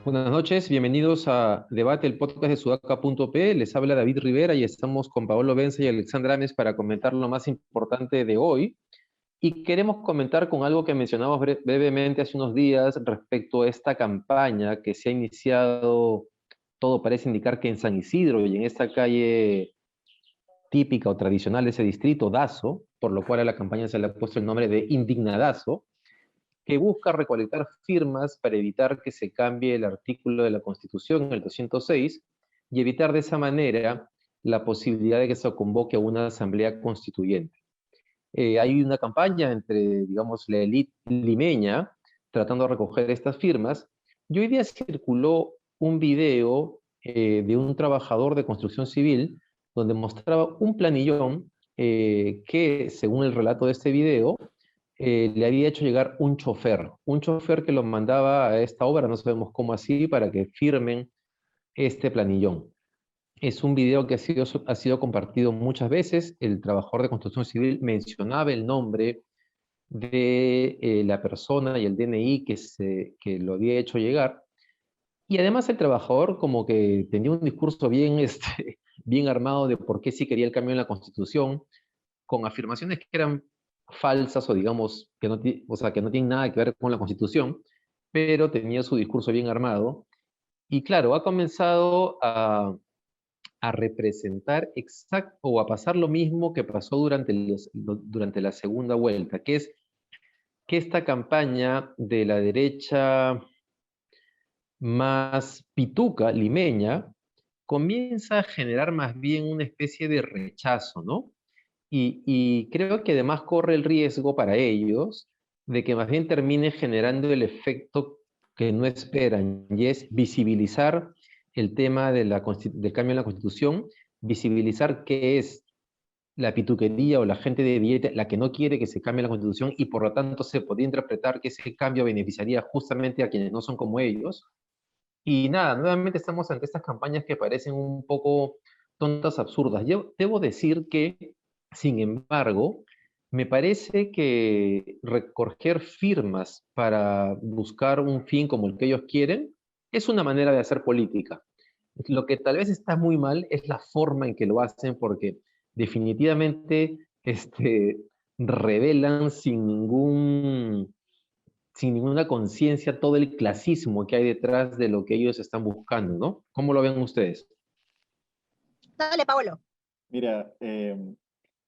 Buenas noches, bienvenidos a Debate, el podcast de Sudaca.p. Les habla David Rivera y estamos con Paolo Benza y Alexandra Ames para comentar lo más importante de hoy. Y queremos comentar con algo que mencionamos brevemente hace unos días respecto a esta campaña que se ha iniciado, todo parece indicar que en San Isidro y en esta calle típica o tradicional de ese distrito, Dazo, por lo cual a la campaña se le ha puesto el nombre de Indignadazo, que busca recolectar firmas para evitar que se cambie el artículo de la Constitución, el 206, y evitar de esa manera la posibilidad de que se convoque a una asamblea constituyente. Hay una campaña entre, digamos, la élite limeña tratando de recoger estas firmas, y hoy día circuló un video de un trabajador de construcción civil donde mostraba un planillón que, según el relato de este video, le había hecho llegar un chofer que lo mandaba a esta obra, no sabemos cómo así, para que firmen este planillón. Es un video que ha sido compartido muchas veces. El trabajador de construcción civil mencionaba el nombre de la persona y el DNI que lo había hecho llegar. Y además el trabajador como que tenía un discurso bien, bien armado de por qué sí quería el cambio en la Constitución, con afirmaciones que eran falsas o digamos que no, o sea, que no tienen nada que ver con la Constitución, pero tenía su discurso bien armado. Y claro, ha comenzado a representar exacto o a pasar lo mismo que pasó durante la segunda vuelta, que es que esta campaña de la derecha más pituca, limeña, comienza a generar más bien una especie de rechazo, ¿no? Y creo que además corre el riesgo para ellos de que más bien termine generando el efecto que no esperan, y es visibilizar el tema del cambio en la Constitución, visibilizar qué es la pituquería o la gente de billete la que no quiere que se cambie la Constitución, y por lo tanto se podría interpretar que ese cambio beneficiaría justamente a quienes no son como ellos. Y nada, nuevamente estamos ante estas campañas que parecen un poco tontas, absurdas. Yo debo decir que, sin embargo, me parece que recoger firmas para buscar un fin como el que ellos quieren es una manera de hacer política. Lo que tal vez está muy mal es la forma en que lo hacen, porque definitivamente revelan sin ninguna conciencia todo el clasismo que hay detrás de lo que ellos están buscando, ¿no? ¿Cómo lo ven ustedes? Dale, Paolo. Mira,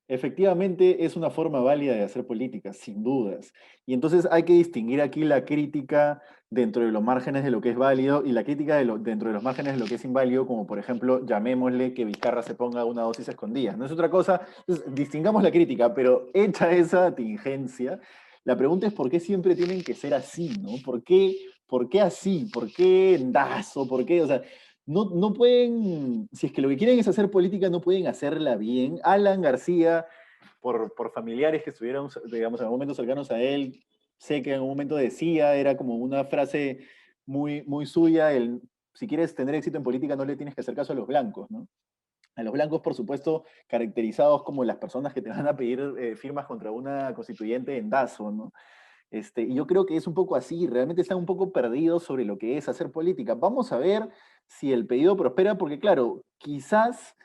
efectivamente es una forma válida de hacer política, sin dudas. Y entonces hay que distinguir aquí la crítica dentro de los márgenes de lo que es válido y la crítica dentro de los márgenes de lo que es inválido, como por ejemplo, llamémosle que Vizcarra se ponga una dosis escondida. No es otra cosa. Entonces, distingamos la crítica, pero hecha esa tingencia, la pregunta es por qué siempre tienen que ser así, ¿no? ¿Por qué así? ¿Por qué Dazo? ¿Por qué? O sea, no pueden, si es que lo que quieren es hacer política, no pueden hacerla bien. Alan García, por familiares que estuvieron, digamos, en algún momento cercanos a él, sé que en algún momento decía, era como una frase muy suya, si quieres tener éxito en política no le tienes que hacer caso a los blancos, ¿no? A los blancos, por supuesto, caracterizados como las personas que te van a pedir firmas contra una constituyente en Dazo, ¿no? Y yo creo que es un poco así, realmente están un poco perdidos sobre lo que es hacer política. Vamos a ver si el pedido prospera, porque claro, quizás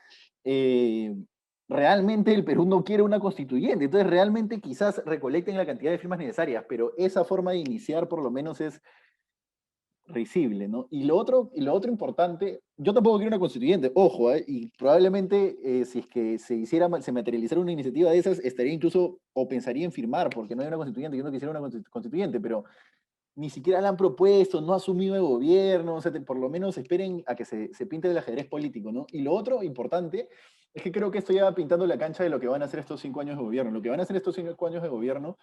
eh, realmente el Perú no quiere una constituyente, entonces realmente quizás recolecten la cantidad de firmas necesarias, pero esa forma de iniciar por lo menos es risible, ¿no? Y lo otro importante, yo tampoco quiero una constituyente, ojo, y probablemente si es que se materializara una iniciativa de esas, estaría incluso, o pensaría en firmar, porque no hay una constituyente, yo no quisiera una constituyente, pero ni siquiera la han propuesto, no ha asumido el gobierno, o sea, por lo menos esperen a que se pinte el ajedrez político, ¿no? Y lo otro importante es que creo que esto ya va pintando la cancha de lo que van a hacer estos 5 años de gobierno. Lo que van a hacer estos 5 años de gobierno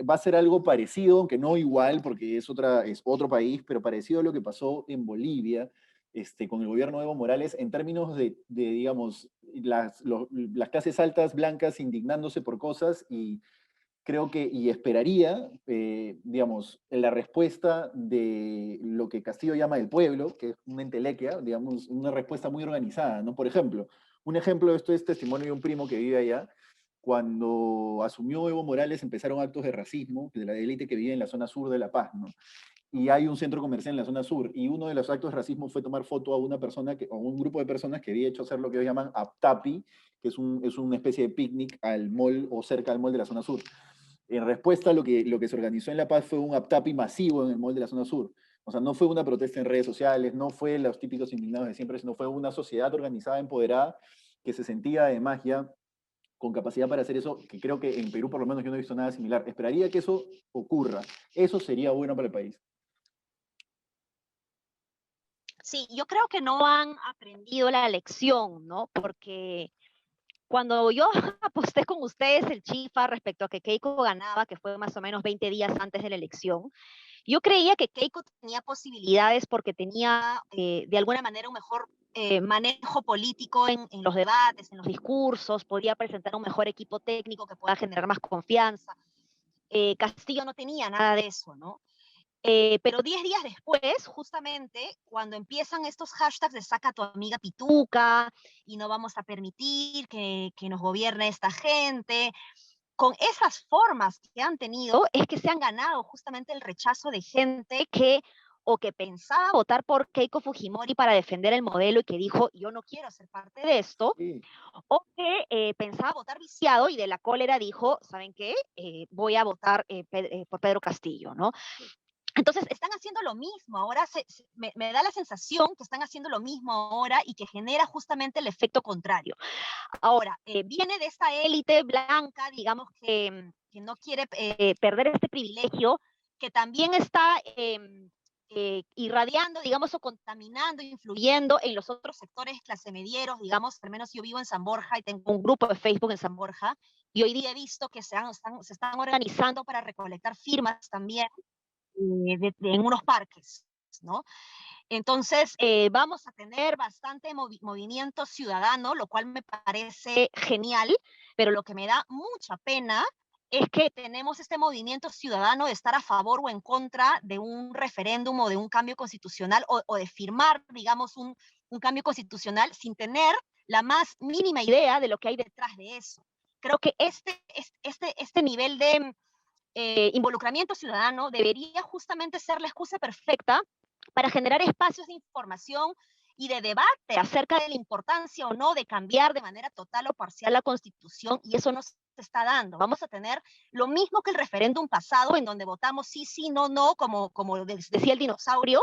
va a ser algo parecido, aunque no igual, porque es otro país, pero parecido a lo que pasó en Bolivia, con el gobierno de Evo Morales, en términos digamos, las clases altas blancas indignándose por cosas y creo que, y esperaría, digamos, la respuesta de lo que Castillo llama el pueblo, que es una entelequia, digamos, una respuesta muy organizada, ¿no? Por ejemplo, un ejemplo de esto es testimonio de un primo que vive allá. Cuando asumió Evo Morales empezaron actos de racismo de la élite que vive en la zona sur de La Paz, ¿no? Y hay un centro comercial en la zona sur, y uno de los actos de racismo fue tomar foto a una persona, a un grupo de personas que había hecho hacer lo que ellos llaman aptapi, que es una especie de picnic al mall o cerca del mall de la zona sur. En respuesta, lo que se organizó en La Paz fue un aptapi masivo en el mall de la zona sur. O sea, no fue una protesta en redes sociales, no fue los típicos indignados de siempre, sino fue una sociedad organizada, empoderada, que se sentía además ya con capacidad para hacer eso, que creo que en Perú por lo menos yo no he visto nada similar. Esperaría que eso ocurra. Eso sería bueno para el país. Sí, yo creo que no han aprendido la lección, ¿no? Porque cuando yo aposté con ustedes el Chifa respecto a que Keiko ganaba, que fue más o menos 20 días antes de la elección, yo creía que Keiko tenía posibilidades porque tenía de alguna manera un mejor manejo político en los debates, en los discursos, podía presentar un mejor equipo técnico que pueda generar más confianza. Castillo no tenía nada de eso, ¿no? Pero 10 días después, justamente, cuando empiezan estos hashtags de saca a tu amiga Pituca y no vamos a permitir que nos gobierne esta gente, con esas formas que han tenido, es que se han ganado justamente el rechazo de gente que o que pensaba votar por Keiko Fujimori para defender el modelo y que dijo, yo no quiero ser parte de esto, Sí. o que pensaba votar viciado y de la cólera dijo, ¿saben qué? Voy a votar por Pedro Castillo, ¿no? Entonces, están haciendo lo mismo. Ahora me da la sensación que están haciendo lo mismo ahora y que genera justamente el efecto contrario. Ahora, viene de esta élite blanca, digamos, que no quiere perder este privilegio, que también está irradiando, digamos, o contaminando, influyendo en los otros sectores clase medieros, digamos, al menos yo vivo en San Borja y tengo un grupo de Facebook en San Borja, y hoy día he visto que se están organizando para recolectar firmas también en unos parques, ¿no? Entonces, vamos a tener bastante movimiento ciudadano, lo cual me parece genial, pero lo que me da mucha pena es que tenemos este movimiento ciudadano de estar a favor o en contra de un referéndum o de un cambio constitucional o de firmar, digamos, un cambio constitucional sin tener la más mínima idea de lo que hay detrás de eso. Creo que este nivel de involucramiento ciudadano debería justamente ser la excusa perfecta para generar espacios de información y de debate acerca de la importancia o no de cambiar de manera total o parcial la Constitución, y eso no se está dando. Vamos a tener lo mismo que el referéndum pasado, en donde votamos sí, sí, no, no, como decía el dinosaurio,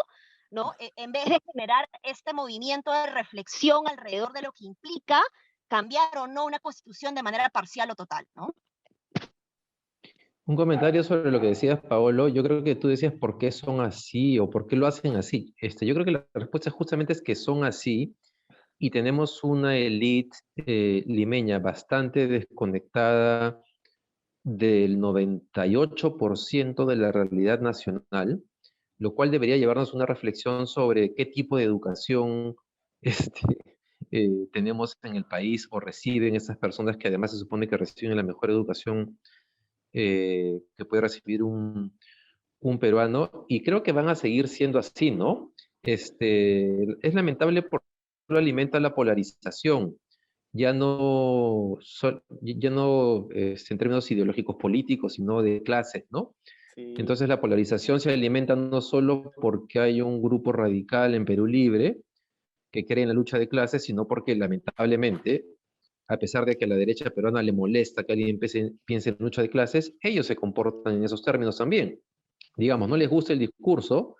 ¿no? En vez de generar este movimiento de reflexión alrededor de lo que implica cambiar o no una Constitución de manera parcial o total, ¿no? Un comentario sobre lo que decías, Paolo. Yo creo que tú decías por qué son así o por qué lo hacen así. Yo creo que la respuesta justamente es que son así y tenemos una élite limeña bastante desconectada del 98% de la realidad nacional, lo cual debería llevarnos a una reflexión sobre qué tipo de educación tenemos en el país o reciben esas personas que además se supone que reciben la mejor educación que puede recibir un peruano, y creo que van a seguir siendo así, ¿no? Es lamentable porque lo alimenta la polarización, ya no en términos ideológicos políticos, sino de clases, ¿no? Sí. Entonces la polarización se alimenta no solo porque hay un grupo radical en Perú Libre que cree en la lucha de clases, sino porque lamentablemente, a pesar de que a la derecha peruana le molesta que alguien piense en lucha de clases, ellos se comportan en esos términos también. Digamos, no les gusta el discurso,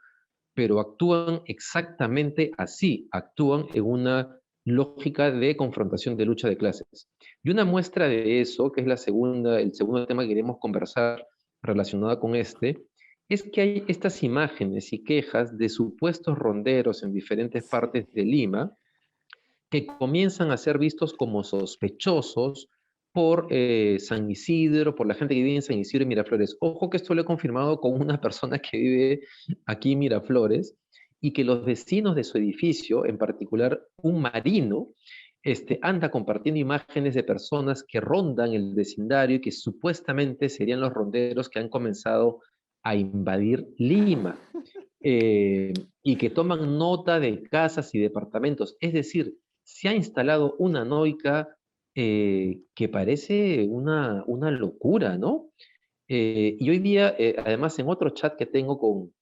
pero actúan exactamente así, actúan en una lógica de confrontación de lucha de clases. Y una muestra de eso, que es el segundo tema que queremos conversar relacionado con es que hay estas imágenes y quejas de supuestos ronderos en diferentes Sí. partes de Lima que comienzan a ser vistos como sospechosos por San Isidro, por la gente que vive en San Isidro y Miraflores. Ojo que esto lo he confirmado con una persona que vive aquí en Miraflores y que los vecinos de su edificio, en particular un marino, anda compartiendo imágenes de personas que rondan el vecindario y que supuestamente serían los ronderos que han comenzado a invadir Lima, y que toman nota de casas y departamentos. Es decir, se ha instalado una noica que parece una locura, ¿no? Y hoy día, además, en otro chat que tengo con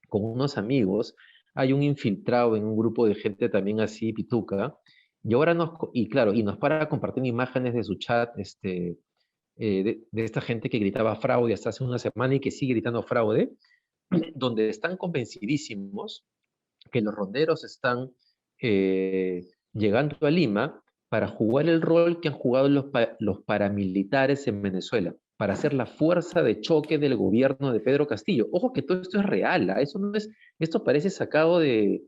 unos amigos, hay un infiltrado en un grupo de gente también así, pituca, y ahora y claro, y nos para compartiendo imágenes de su chat, de esta gente que gritaba fraude hasta hace una semana y que sigue gritando fraude, donde están convencidísimos que los ronderos están llegando a Lima para jugar el rol que han jugado los paramilitares en Venezuela, para ser la fuerza de choque del gobierno de Pedro Castillo. Ojo que todo esto es real, ¿ah? Eso no es, esto parece sacado de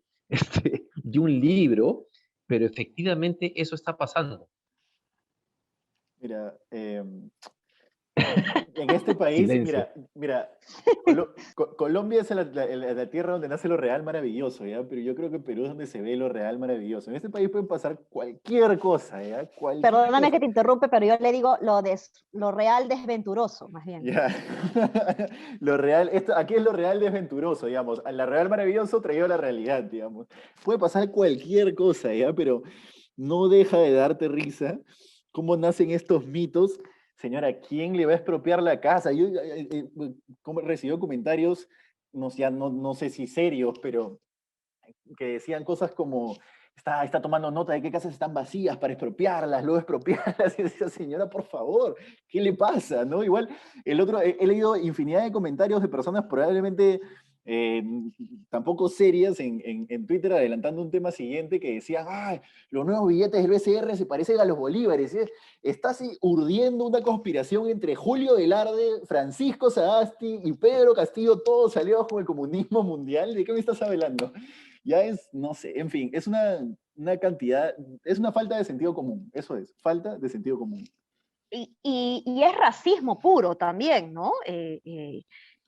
un libro, pero efectivamente eso está pasando. Mira, en este país, Silencio. mira, Colombia es la tierra donde nace lo real maravilloso, ¿ya? Pero yo creo que Perú es donde se ve lo real maravilloso. En este país puede pasar cualquier cosa, ¿ya? Cualquier Perdóname cosa. que te interrumpe, pero yo le digo lo real desventuroso, más bien. Ya. Lo real, aquí es lo real desventuroso, digamos. A la real maravilloso traído a la realidad, digamos. Puede pasar cualquier cosa, ¿ya? Pero no deja de darte risa cómo nacen estos mitos. Señora, ¿quién le va a expropiar la casa? Yo como recibió comentarios, no sé si serios, pero que decían cosas como, está tomando nota de qué casas están vacías para expropiarlas, luego expropiarlas, y decía, señora, por favor, ¿qué le pasa? ¿No? Igual, he leído infinidad de comentarios de personas probablemente eh, tampoco serias en Twitter adelantando un tema siguiente que decían, ay, los nuevos billetes del BCR se parecen a los bolívares. Está así urdiendo una conspiración entre Julio Velarde, Francisco Sagasti y Pedro Castillo, todos aliados con el comunismo mundial. ¿De qué me estás hablando? Ya es, no sé, en fin, es una cantidad, es una falta de sentido común, eso es, falta de sentido común. Y es racismo puro también, ¿no?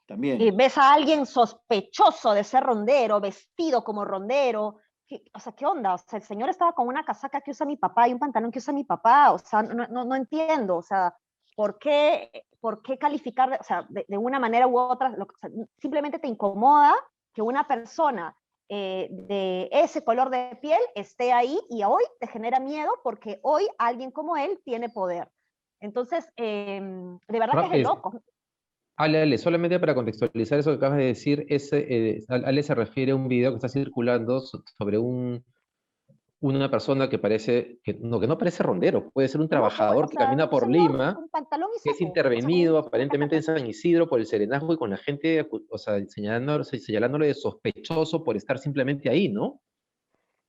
También. Ves a alguien sospechoso de ser rondero, vestido como rondero. O sea, ¿qué onda? O sea, el señor estaba con una casaca que usa mi papá y un pantalón que usa mi papá. O sea, no entiendo. O sea, ¿por qué calificar, o sea, de una manera u otra? O sea, simplemente te incomoda que una persona de ese color de piel esté ahí y hoy te genera miedo porque hoy alguien como él tiene poder. Entonces, de verdad que es de loco. Ale, solamente para contextualizar eso que acabas de decir, Ale se refiere a un video que está circulando sobre una persona que parece, que no parece rondero, puede ser un No, trabajador o que sea, camina un por señor Lima, con pantalón y que es saco, o sea, con intervenido una aparentemente en casaca. San Isidro por el serenazgo y con la gente, o sea, señalándole de sospechoso por estar simplemente ahí, ¿no?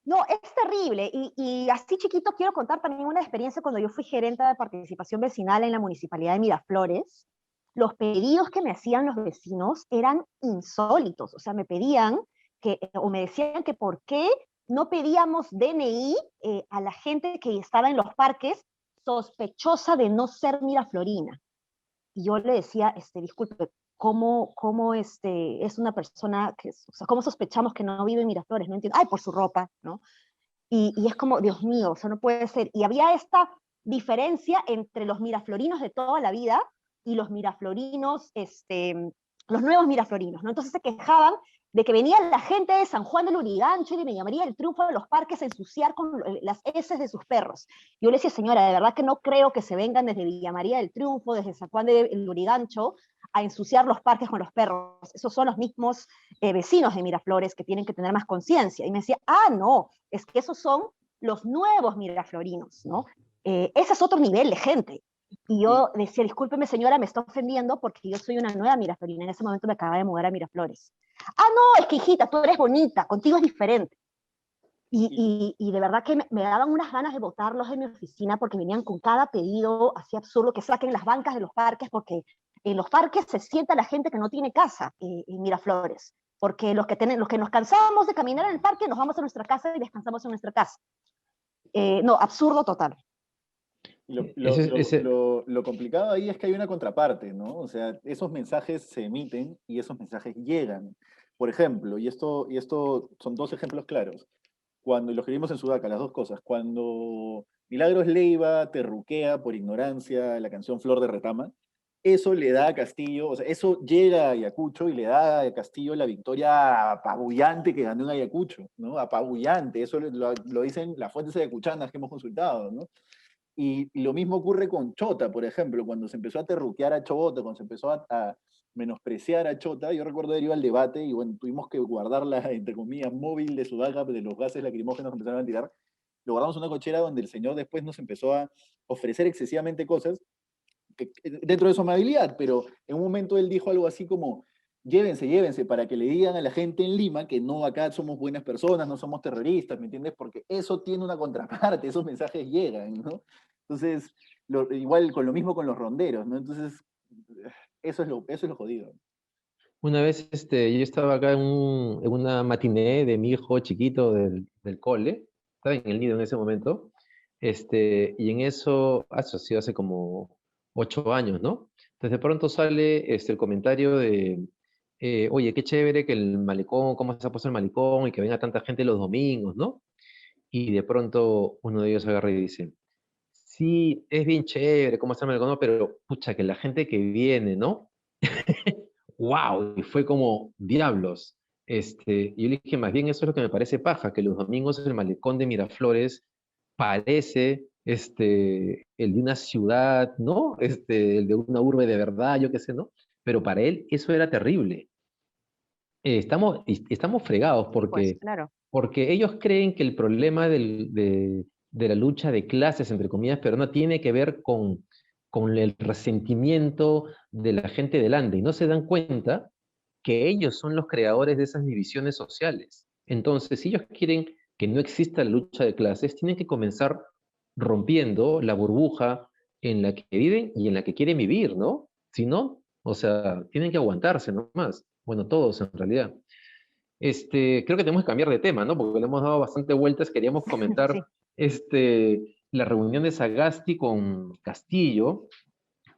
No, es terrible. Y así chiquito quiero contar también una experiencia cuando yo fui gerente de participación vecinal en la municipalidad de Miraflores. Los pedidos que me hacían los vecinos eran insólitos. O sea, me pedían o me decían que por qué no pedíamos DNI a la gente que estaba en los parques sospechosa de no ser miraflorina. Y yo le decía, disculpe, ¿cómo es una persona que, o sea, cómo sospechamos que no vive en Miraflores? No entiendo. Ay, por su ropa, ¿no? Y es como, Dios mío, eso no puede ser. Y había esta diferencia entre los miraflorinos de toda la vida y los miraflorinos, los nuevos miraflorinos, ¿no? Entonces se quejaban de que venía la gente de San Juan del Urigancho y de Villa María del Triunfo de los parques a ensuciar con las heces de sus perros. Yo le decía, señora, de verdad que no creo que se vengan desde Villa María del Triunfo, desde San Juan del Urigancho, a ensuciar los parques con los perros. Esos son los mismos vecinos de Miraflores que tienen que tener más conciencia. Y me decía, no, es que esos son los nuevos miraflorinos, ¿no? Ese es otro nivel de gente. Y yo decía, discúlpeme señora, me está ofendiendo porque yo soy una nueva miraflorina. En ese momento me acababa de mudar a Miraflores. No, es que hijita, tú eres bonita, contigo es diferente. Y de verdad que me daban unas ganas de botarlos de mi oficina porque venían con cada pedido así absurdo que saquen las bancas de los parques, porque en los parques se sienta la gente que no tiene casa en Miraflores, porque los que nos cansamos de caminar en el parque nos vamos a nuestra casa y descansamos en nuestra casa. No, absurdo total. Lo complicado ahí es que hay una contraparte, ¿no? O sea, esos mensajes se emiten y esos mensajes llegan. Por ejemplo, y esto son dos ejemplos claros. cuando, y lo escribimos en Sudaca, las dos cosas, cuando Milagros Leiva terruquea por ignorancia la canción Flor de Retama, eso le da a Castillo, o sea, eso llega a Ayacucho y le da a Castillo la victoria apabullante que ganó en Ayacucho, ¿no? Apabullante, eso lo dicen las fuentes ayacuchanas que hemos consultado, ¿no? Y lo mismo ocurre con Chota, por ejemplo, cuando se empezó a terruquear a Chota, cuando se empezó a menospreciar a Chota, yo recuerdo haber ido al debate y bueno, tuvimos que guardar la, entre comillas, móvil de Sudaca, de los gases lacrimógenos que empezaron a tirar, lo guardamos en una cochera donde el señor después nos empezó a ofrecer excesivamente cosas, dentro de su amabilidad, pero en un momento él dijo algo así como, llévense, llévense, para que le digan a la gente en Lima que no, acá somos buenas personas, no somos terroristas, ¿me entiendes? Porque eso tiene una contraparte, esos mensajes llegan, ¿no? Entonces, igual con lo mismo con los ronderos, ¿no? Entonces, eso es lo jodido. Una vez yo estaba acá en una matiné de mi hijo chiquito del cole, estaba en el nido en ese momento, y en eso, eso ha sido hace como 8 años, ¿no? Entonces de pronto sale el comentario de, oye, qué chévere que el malecón, cómo se ha puesto el malecón y que venga tanta gente los domingos, ¿no? Y de pronto uno de ellos agarra y dice, sí, es bien chévere cómo está el malecón, ¿no? Pero pucha, que la gente que viene, ¿no? ¡Wow! Y fue como, diablos. Y yo le dije, más bien eso es lo que me parece paja, que los domingos el malecón de Miraflores parece el de una ciudad, ¿no? El de una urbe de verdad, yo qué sé, ¿no? Pero para él eso era terrible. Estamos fregados Sí, pues, porque, claro. porque ellos creen que el problema de la lucha de clases, entre comillas, pero no tiene que ver con el resentimiento de la gente del Ande, y no se dan cuenta que ellos son los creadores de esas divisiones sociales. Entonces, si ellos quieren que no exista la lucha de clases, tienen que comenzar rompiendo la burbuja en la que viven y en la que quieren vivir, ¿no? Si no, o sea, tienen que aguantarse nomás. Bueno, todos en realidad. Creo que tenemos que cambiar de tema, ¿no? Porque le hemos dado bastante vueltas. Queríamos comentar Sí. la reunión de Sagasti con Castillo,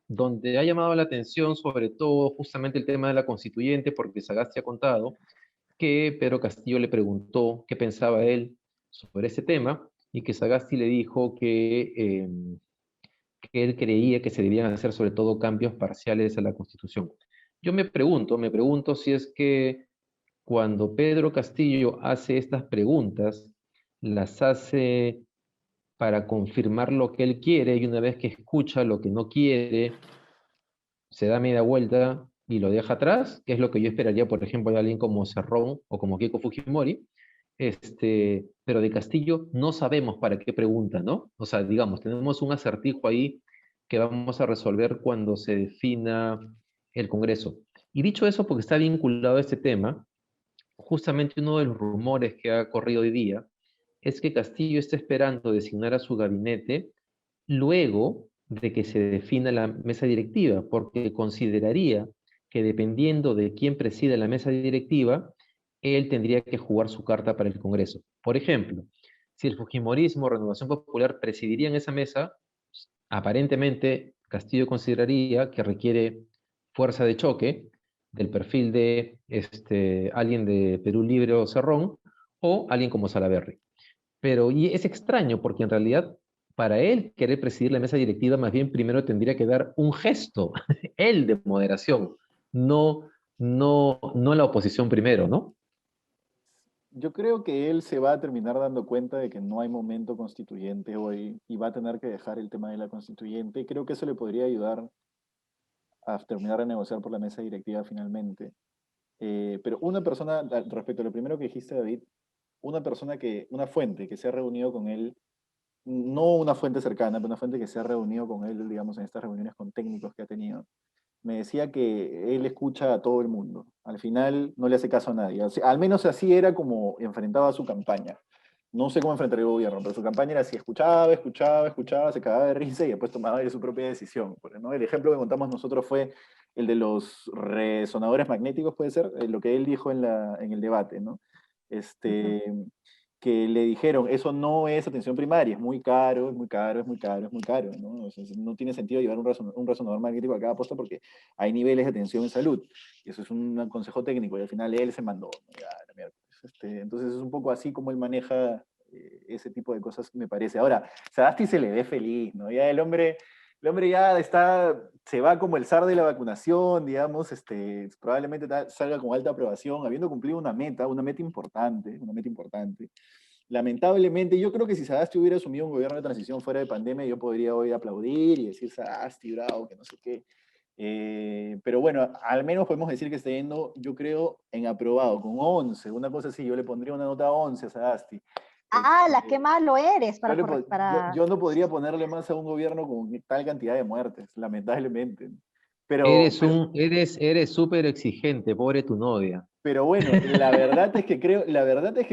donde ha llamado la atención sobre todo justamente el tema de la constituyente, porque Sagasti ha contado que Pedro Castillo le preguntó qué pensaba él sobre ese tema, y que Sagasti le dijo que él creía que se debían hacer sobre todo cambios parciales a la Constitución. Yo me pregunto si es que cuando Pedro Castillo hace estas preguntas, las hace para confirmar lo que él quiere, y una vez que escucha lo que no quiere, se da media vuelta y lo deja atrás, que es lo que yo esperaría, por ejemplo, de alguien como Cerrón o como Keiko Fujimori. Pero de Castillo no sabemos para qué pregunta, ¿no? O sea, digamos, tenemos un acertijo ahí que vamos a resolver cuando se defina el Congreso. Y dicho eso, porque está vinculado a este tema, justamente uno de los rumores que ha corrido hoy día es que Castillo está esperando designar a su gabinete luego de que se defina la mesa directiva, porque consideraría que dependiendo de quién presida la mesa directiva, él tendría que jugar su carta para el Congreso. Por ejemplo, si el Fujimorismo, Renovación Popular presidirían esa mesa, aparentemente Castillo consideraría que requiere fuerza de choque del perfil de alguien de Perú Libre o Cerrón, o alguien como Salaverry. Pero y es extraño porque en realidad para él querer presidir la mesa directiva más bien primero tendría que dar un gesto, él de moderación, no la oposición primero, ¿no? Yo creo que él se va a terminar dando cuenta de que no hay momento constituyente hoy y va a tener que dejar el tema de la constituyente. Creo que eso le podría ayudar a terminar de negociar por la mesa directiva finalmente. Pero una persona, respecto a lo primero que dijiste, David, una fuente que se ha reunido con él, no una fuente cercana, pero una fuente que se ha reunido con él, digamos, en estas reuniones con técnicos que ha tenido, me decía que él escucha a todo el mundo. Al final no le hace caso a nadie. O sea, al menos así era como enfrentaba su campaña. No sé cómo enfrentaría el gobierno, pero su campaña era así, escuchaba, escuchaba, escuchaba, se cagaba de risa y después tomaba él su propia decisión. Porque, ¿no? El ejemplo que contamos nosotros fue el de los resonadores magnéticos, puede ser, lo que él dijo en el debate, ¿no? Ujú. Este, que le dijeron, eso no es atención primaria, es muy caro, es muy caro, es muy caro, es muy caro, ¿no? O sea, no tiene sentido llevar un resonador magnético a cada puesto porque hay niveles de atención en salud, y eso es un consejo técnico, y al final él se mandó, ¿no? Ya, la mierda. Entonces es un poco así como él maneja ese tipo de cosas me parece. Ahora, Sagasti se le ve feliz, ¿no? Ya el hombre ya se va como el zar de la vacunación, digamos, probablemente salga con alta aprobación, habiendo cumplido una meta importante, una meta importante. Lamentablemente, yo creo que si Sagasti hubiera asumido un gobierno de transición fuera de pandemia, yo podría hoy aplaudir y decir Sagasti, bravo, que no sé qué. Pero bueno, al menos podemos decir que está yendo, yo creo, en aprobado, con 11, una cosa así, yo le pondría una nota 11 a Sagasti. ¡Hala, qué malo eres! Yo no podría ponerle más a un gobierno con tal cantidad de muertes, lamentablemente. Eres súper exigente, pobre tu novia. Pero bueno, la verdad es que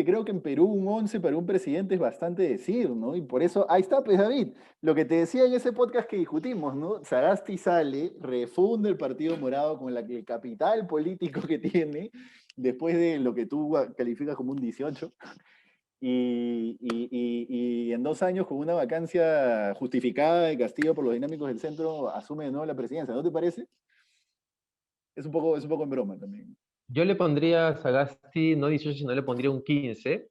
creo que en Perú un 11 para un presidente es bastante decir, ¿no? Y por eso, ahí está, pues David, lo que te decía en ese podcast que discutimos, ¿no? Sagasti sale, refunde el Partido Morado con el capital político que tiene, después de lo que tú calificas como un 18, y en 2 años, con una vacancia justificada de Castillo por los dinámicos del centro, asume de nuevo la presidencia, ¿no te parece? Es un poco en broma también. Yo le pondría a Sagasti, no 18, sino le pondría un 15,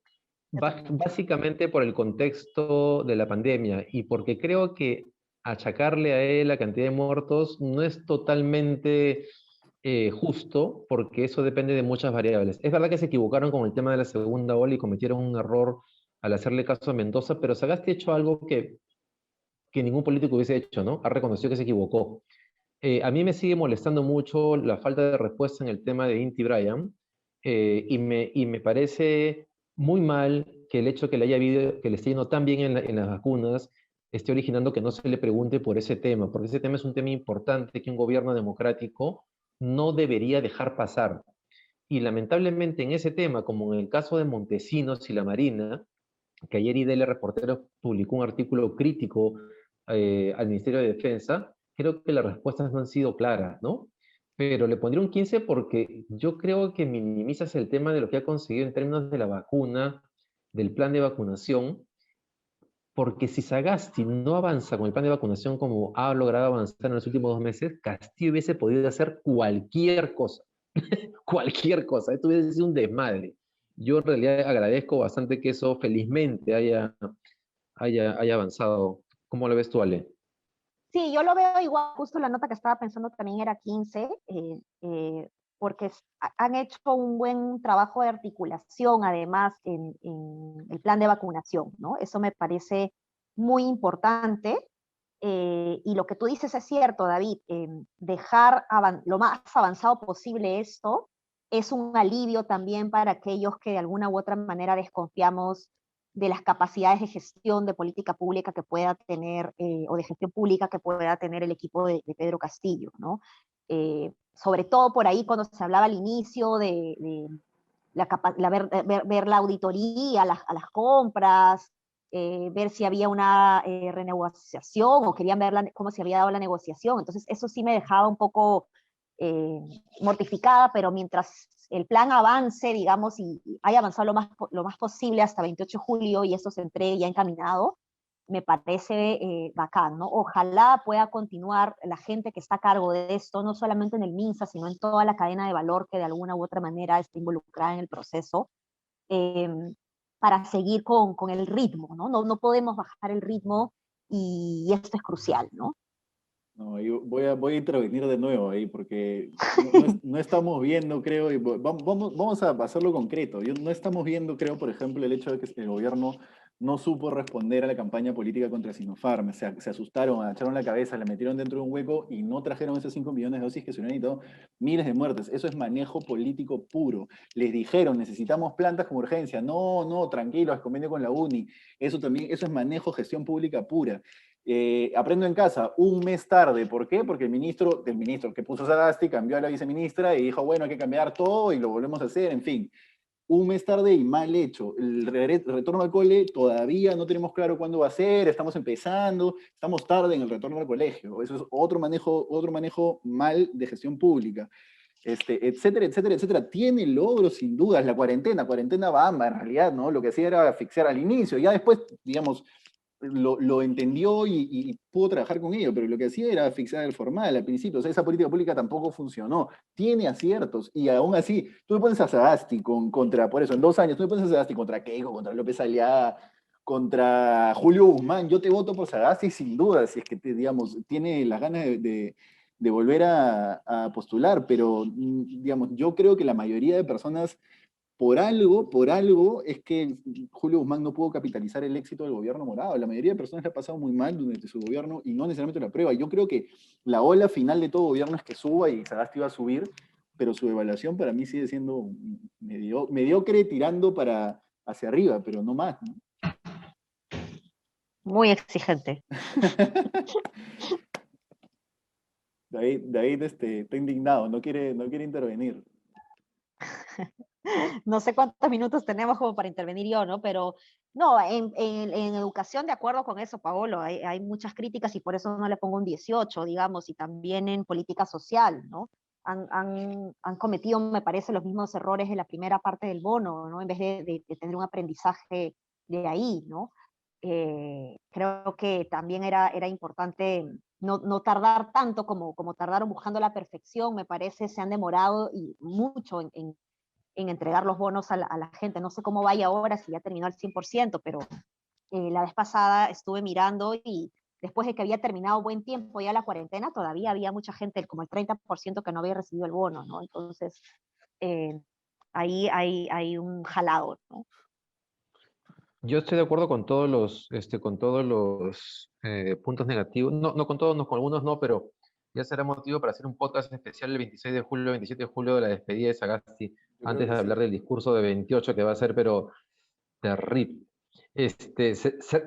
Yo también. básicamente por el contexto de la pandemia y porque creo que achacarle a él la cantidad de muertos no es totalmente justo, porque eso depende de muchas variables. Es verdad que se equivocaron con el tema de la segunda ola y cometieron un error al hacerle caso a Mendoza, pero Sagasti ha hecho algo que ningún político hubiese hecho, ¿no? Ha reconocido que se equivocó. A mí me sigue molestando mucho la falta de respuesta en el tema de Inti Bryan, y me parece muy mal que el hecho que que le esté yendo tan bien en las vacunas esté originando que no se le pregunte por ese tema, porque ese tema es un tema importante que un gobierno democrático no debería dejar pasar. Y lamentablemente en ese tema, como en el caso de Montesinos y la Marina, que ayer IDL Reportero publicó un artículo crítico al Ministerio de Defensa, creo que las respuestas no han sido claras, ¿no? Pero le pondría un 15 porque yo creo que minimizas el tema de lo que ha conseguido en términos de la vacuna, del plan de vacunación, porque si Sagasti no avanza con el plan de vacunación como ha logrado avanzar en los últimos 2 meses, Castillo hubiese podido hacer cualquier cosa, cualquier cosa, esto hubiese sido un desmadre. Yo en realidad agradezco bastante que eso felizmente haya avanzado. ¿Cómo lo ves tú, Ale? Sí, yo lo veo igual, justo la nota que estaba pensando también era 15, porque han hecho un buen trabajo de articulación, además, en el plan de vacunación, ¿no? Eso me parece muy importante. Y lo que tú dices es cierto, David, dejar lo más avanzado posible esto es un alivio también para aquellos que de alguna u otra manera desconfiamos de las capacidades de gestión de política pública que pueda tener, o de gestión pública que pueda tener el equipo de Pedro Castillo, ¿no? Sobre todo por ahí cuando se hablaba al inicio de ver la auditoría a las compras, ver si había una renegociación o querían ver cómo se había dado la negociación. Entonces, eso sí me dejaba un poco mortificada, pero mientras el plan avance, digamos, y haya avanzado lo más posible hasta 28 de julio y eso se entregue ya encaminado, me parece bacán, ¿no? Ojalá pueda continuar la gente que está a cargo de esto, no solamente en el MINSA, sino en toda la cadena de valor que de alguna u otra manera está involucrada en el proceso, eh, para seguir con el ritmo, ¿no? ¿no? No podemos bajar el ritmo y esto es crucial, ¿no? No, yo voy a intervenir de nuevo ahí, porque no estamos viendo, creo, y vamos a hacerlo concreto. No estamos viendo, creo, por ejemplo, el hecho de que el gobierno no supo responder a la campaña política contra Sinopharm. Se asustaron, agacharon la cabeza, la metieron dentro de un hueco y no trajeron esos 5 millones de dosis que se hubieran evitado miles de muertes. Eso es manejo político puro. Les dijeron, necesitamos plantas como urgencia. No, no, tranquilos, convenio con la UNI. Eso es manejo, gestión pública pura. Aprendo en casa, un mes tarde. ¿Por qué? Porque el ministro que puso Sagasti cambió a la viceministra y dijo, bueno, hay que cambiar todo y lo volvemos a hacer, en fin. Un mes tarde y mal hecho. El retorno al cole todavía no tenemos claro cuándo va a ser, estamos empezando, estamos tarde en el retorno al colegio. Eso es otro manejo mal de gestión pública. Etcétera, etcétera, etcétera. Tiene logros sin dudas. La cuarentena bamba, en realidad, ¿no? Lo que hacía era asfixiar al inicio. Ya después, digamos, lo entendió y pudo trabajar con ello, pero lo que hacía era fixar el formal al principio. O sea, esa política pública tampoco funcionó. Tiene aciertos y aún así, tú me pones a Sagasti por eso, en 2 años, tú me pones a Sagasti contra Keiko, contra López Aliaga, contra Julio Guzmán. Yo te voto por Sagasti sin duda, si es que, digamos, tiene las ganas de volver a postular, pero, digamos, yo creo que la mayoría de personas, por algo, es que Julio Guzmán no pudo capitalizar el éxito del gobierno morado. La mayoría de personas le ha pasado muy mal durante su gobierno y no necesariamente la prueba. Yo creo que la ola final de todo gobierno es que suba y Sagasti va a subir, pero su evaluación para mí sigue siendo mediocre tirando para hacia arriba, pero no más, ¿no? Muy exigente. David está indignado, no quiere intervenir. No sé cuántos minutos tenemos como para intervenir yo, ¿no? Pero no, en educación, de acuerdo con eso, Paolo, hay muchas críticas y por eso no le pongo un 18, digamos, y también en política social, ¿no? Han cometido, me parece, los mismos errores en la primera parte del bono, ¿no? En vez de tener un aprendizaje de ahí, ¿no? Creo que también era importante no tardar tanto como tardaron buscando la perfección, me parece, se han demorado y mucho en entregar los bonos a la gente. No sé cómo vaya ahora, si ya terminó al 100%, pero la vez pasada estuve mirando y después de que había terminado buen tiempo ya la cuarentena, todavía había mucha gente, como el 30% que no había recibido el bono, ¿no? Entonces, eh, ahí hay un jalado, ¿no? Yo estoy de acuerdo con todos los puntos negativos. No, no con todos, no con algunos no, pero ya será motivo para hacer un podcast especial el 26 de julio, 27 de julio de la despedida de Sagasti, Yo creo antes que de sí. hablar del discurso de 28 que va a ser, pero terrible.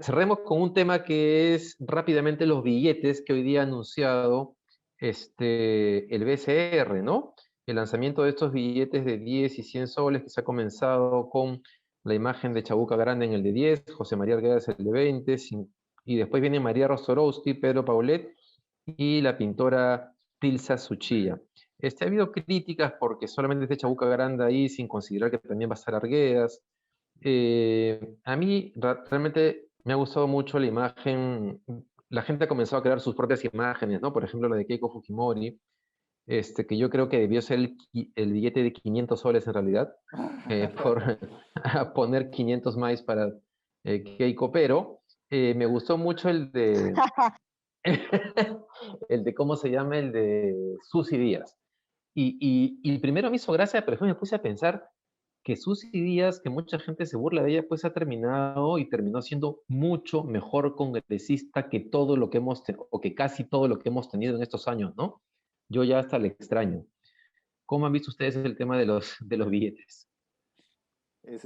Cerremos con un tema que es rápidamente los billetes que hoy día ha anunciado el BCR, ¿no? El lanzamiento de estos billetes de 10 y 100 soles que se ha comenzado con la imagen de Chabuca Grande en el de 10, José María Arguedas el de 20, y después viene María Rostorowski, Pedro Paulet y la pintora Tilsa Suchilla. Ha habido críticas porque solamente es de Chabuca Grande ahí, sin considerar que también va a estar Arguedas. A mí realmente me ha gustado mucho la imagen. La gente ha comenzado a crear sus propias imágenes, ¿no? Por ejemplo, la de Keiko Fujimori, que yo creo que debió ser el billete de 500 soles en realidad, por poner 500 más para Keiko, pero me gustó mucho el de, ¿cómo se llama? El de Susy Díaz. Y primero me hizo gracia, pero después me puse a pensar que Susy Díaz, que mucha gente se burla de ella, pues ha terminado y terminó siendo mucho mejor congresista que todo lo que o que casi todo lo que hemos tenido en estos años, ¿no? Yo ya hasta le extraño. ¿Cómo han visto ustedes el tema de los billetes? Es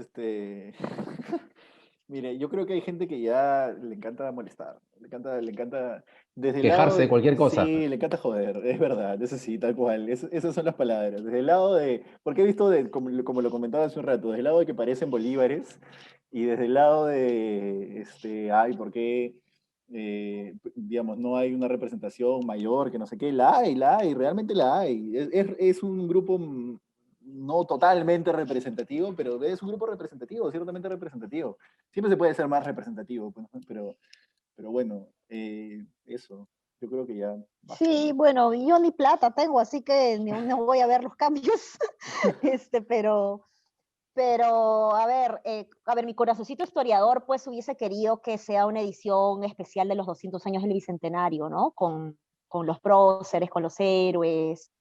Mire, yo creo que hay gente que ya le encanta molestar, le encanta, desde el lado, Quejarse de cualquier cosa. sí, le encanta joder, es verdad, eso sí, tal cual, esas son las palabras, desde el lado porque he visto, como lo comentaba hace un rato, desde el lado de que parecen bolívares, y desde el lado de, ay, ¿por qué, digamos, no hay una representación mayor, que no sé qué? La hay, realmente la hay, es un grupo no totalmente representativo, pero es un grupo representativo, ciertamente representativo. Siempre se puede ser más representativo, pues, ¿no? Pero bueno, eso, yo creo que ya basta, Sí, ¿no? bueno, yo ni plata tengo, así que no voy a ver los cambios, pero a ver, mi corazoncito historiador pues hubiese querido que sea una edición especial de los 200 años del Bicentenario, ¿no? Con los próceres, con los héroes.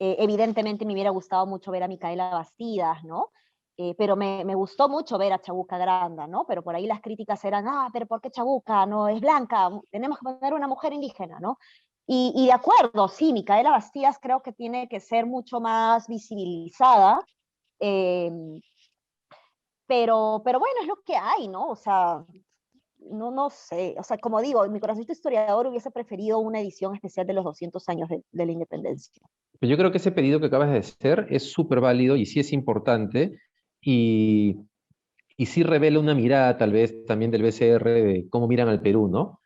Evidentemente me hubiera gustado mucho ver a Micaela Bastidas, ¿no? Pero me gustó mucho ver a Chabuca Granda, ¿no? Pero por ahí las críticas eran, pero ¿por qué Chabuca? No es blanca, tenemos que poner una mujer indígena, ¿no? Y de acuerdo, sí, Micaela Bastidas creo que tiene que ser mucho más visibilizada, eh, pero bueno, es lo que hay, ¿no? O sea, no sé, o sea, como digo, mi corazoncito historiador hubiese preferido una edición especial de los 200 años de la independencia. Pero yo creo que ese pedido que acabas de hacer es súper válido y sí es importante y, y sí revela una mirada tal vez también del BCR de cómo miran al Perú, ¿no?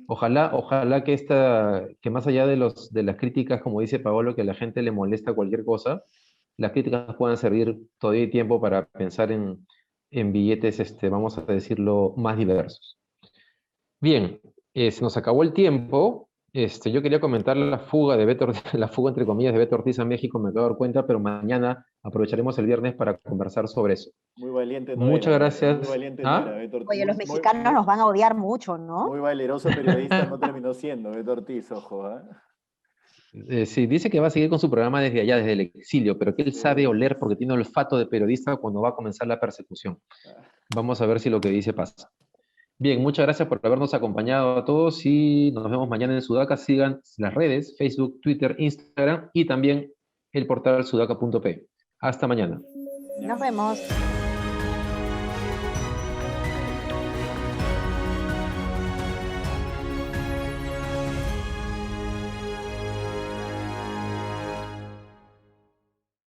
Ojalá que más allá de las críticas, como dice Paolo, que a la gente le molesta cualquier cosa, las críticas puedan servir todavía hay tiempo para pensar en billetes, vamos a decirlo, más diversos. Bien, se nos acabó el tiempo. Yo quería comentar la fuga de Beto, la fuga entre comillas de Beto Ortiz a México, me acabo de dar cuenta, pero mañana aprovecharemos el viernes para conversar sobre eso. Muy valiente no Muchas era, muy gracias. valiente no era, ¿Ah? Beto Ortiz. Oye, los mexicanos nos van a odiar mucho, ¿no? Muy valeroso periodista no terminó siendo, Beto Ortiz, ojo, ¿ah? Sí, dice que va a seguir con su programa desde allá, desde el exilio, pero que él sabe Sí. oler porque tiene olfato de periodista cuando va a comenzar la persecución. Ah, Vamos a ver si lo que dice pasa. Bien, muchas gracias por habernos acompañado a todos y nos vemos mañana en Sudaca. Sigan las redes, Facebook, Twitter, Instagram y también el portal sudaca.p. Hasta mañana. ya. Nos vemos.